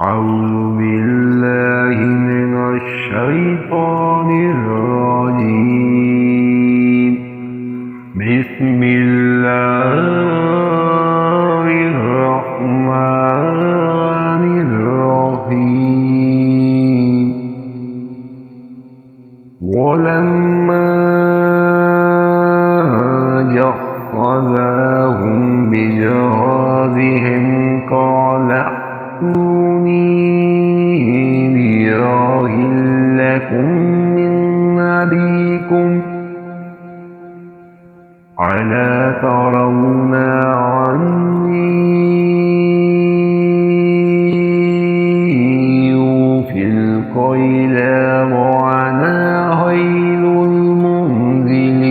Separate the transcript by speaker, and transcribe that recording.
Speaker 1: أعوذ بالله من الشيطان الرجيم. بسم الله الرحمن الرحيم. ولما جهزهم بجهازهم قال ائتوني بإله لكم من أبيكم ألا ترون عني أوفي الكيل وأنا خير المنزلين।